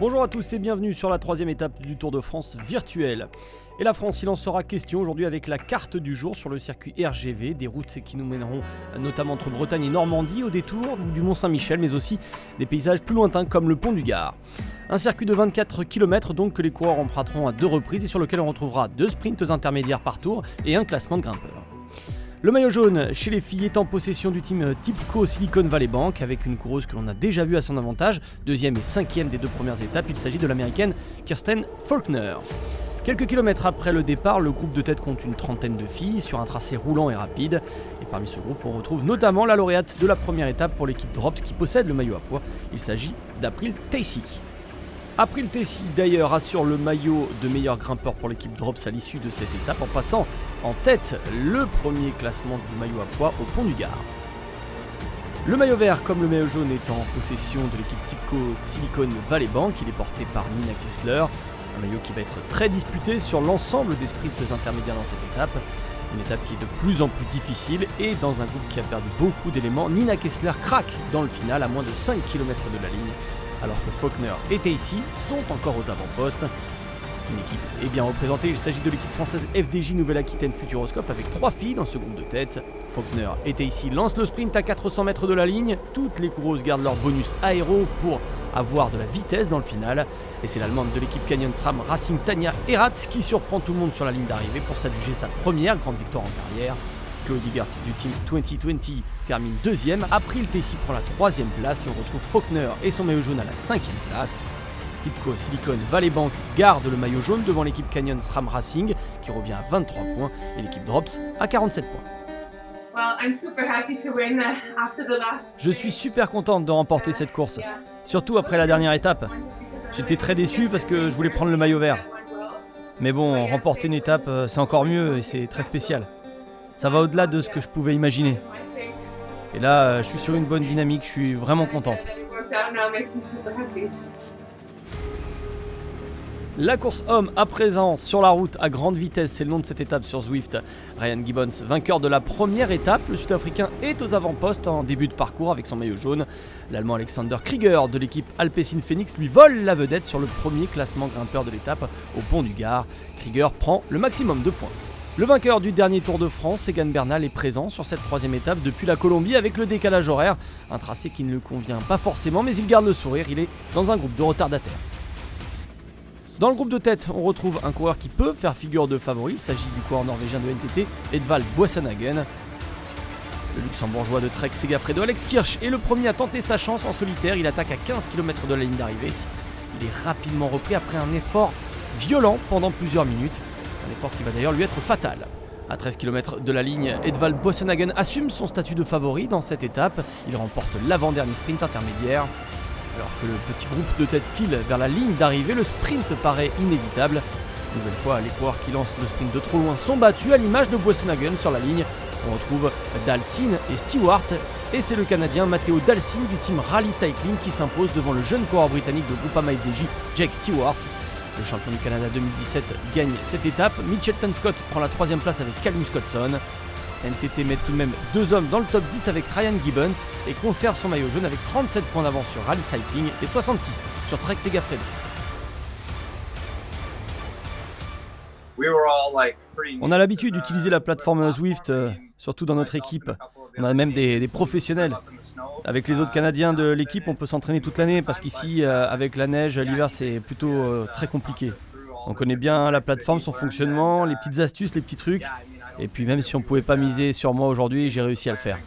Bonjour à tous et bienvenue sur la troisième étape du Tour de France virtuel. Et la France, il en sera question aujourd'hui avec la carte du jour sur le circuit RGV, des routes qui nous mèneront notamment entre Bretagne et Normandie au détour du Mont-Saint-Michel, mais aussi des paysages plus lointains comme le pont du Gard. Un circuit de 24 km donc que les coureurs emprunteront à 2 reprises et sur lequel on retrouvera 2 sprints intermédiaires par tour et un classement de grimpeurs. Le maillot jaune chez les filles est en possession du team Tipco Silicon Valley Bank avec une coureuse que l'on a déjà vue à son avantage, deuxième et cinquième des 2 premières étapes, il s'agit de l'américaine Kirsten Faulkner. Quelques kilomètres après le départ, le groupe de tête compte une trentaine de filles sur un tracé roulant et rapide. Et parmi ce groupe, on retrouve notamment la lauréate de la première étape pour l'équipe Drops qui possède le maillot à pois. Il s'agit d'April Tacey. April Tacey d'ailleurs assure le maillot de meilleur grimpeur pour l'équipe Drops à l'issue de cette étape en passant en tête le premier classement du maillot à pois au pont du Gard. Le maillot vert comme le maillot jaune est en possession de l'équipe Tipco Silicon Valley Bank. Il est porté par Nina Kessler. Un maillot qui va être très disputé sur l'ensemble des sprints intermédiaires dans cette étape. Une étape qui est de plus en plus difficile et dans un groupe qui a perdu beaucoup d'éléments, Nina Kessler craque dans le final à moins de 5 km de la ligne, alors que Faulkner et Tacey sont encore aux avant-postes. Une équipe est bien représentée, il s'agit de l'équipe française FDJ Nouvelle-Aquitaine Futuroscope avec 3 filles dans ce groupe de tête. Faulkner et Tacey lancent le sprint à 400 mètres de la ligne, toutes les coureuses gardent leur bonus aéro pour avoir de la vitesse dans le final. Et c'est l'allemande de l'équipe Canyon SRAM Racing Tanja Erath qui surprend tout le monde sur la ligne d'arrivée pour s'adjuger sa première grande victoire en carrière. Claude Ibert du team 2020 termine deuxième, April Tacey prend la troisième place et on retrouve Faulkner et son maillot jaune à la 5e place. Tipco Silicon Valley Bank garde le maillot jaune devant l'équipe Canyon SRAM Racing qui revient à 23 points et l'équipe Drops à 47 points. Je suis super contente de remporter cette course, surtout après la dernière étape. J'étais très déçu parce que je voulais prendre le maillot vert. Mais bon, remporter une étape, c'est encore mieux et c'est très spécial. Ça va au-delà de ce que je pouvais imaginer. Et là, je suis sur une bonne dynamique, je suis vraiment contente. La course homme à présent sur la route à grande vitesse, c'est le nom de cette étape sur Zwift. Ryan Gibbons, vainqueur de la première étape, le Sud-Africain est aux avant-postes en début de parcours avec son maillot jaune. L'Allemand Alexander Krieger de l'équipe Alpecin Phoenix lui vole la vedette sur le premier classement grimpeur de l'étape au pont du Gard. Krieger prend le maximum de points. Le vainqueur du dernier Tour de France, Egan Bernal, est présent sur cette troisième étape depuis la Colombie avec le décalage horaire. Un tracé qui ne lui convient pas forcément, mais il garde le sourire, il est dans un groupe de retardataires. Dans le groupe de tête, on retrouve un coureur qui peut faire figure de favori. Il s'agit du coureur norvégien de NTT, Edvald Boasson-Hagen. Le luxembourgeois de Trek Segafredo, Alex Kirch, est le premier à tenter sa chance en solitaire. Il attaque à 15 km de la ligne d'arrivée. Il est rapidement repris après un effort violent pendant plusieurs minutes. Un effort qui va d'ailleurs lui être fatal. À 13 km de la ligne, Edvald Boasson-Hagen assume son statut de favori dans cette étape. Il remporte l'avant-dernier sprint intermédiaire. Alors que le petit groupe de tête file vers la ligne d'arrivée, le sprint paraît inévitable. Une nouvelle fois, les coureurs qui lancent le sprint de trop loin sont battus à l'image de Boasson-Hagen sur la ligne. On retrouve Dalsin et Stewart et c'est le Canadien Matteo Dalsin du team Rally Cycling qui s'impose devant le jeune coureur britannique de Groupama FDJ, Jake Stewart. Le champion du Canada 2017 gagne cette étape. Mitchelton Scott prend la 3e place avec Callum Scottson. NTT met tout de même 2 hommes dans le top 10 avec Ryan Gibbons et conserve son maillot jaune avec 37 points d'avance sur Rally Cycling et 66 sur Trek Segafredo. On a l'habitude d'utiliser la plateforme Zwift, surtout dans notre équipe. On a même des professionnels. Avec les autres Canadiens de l'équipe, on peut s'entraîner toute l'année parce qu'ici, avec la neige, l'hiver, c'est plutôt très compliqué. On connaît bien la plateforme, son fonctionnement, les petites astuces, les petits trucs. Et puis même si on ne pouvait pas miser sur moi aujourd'hui, j'ai réussi à le faire.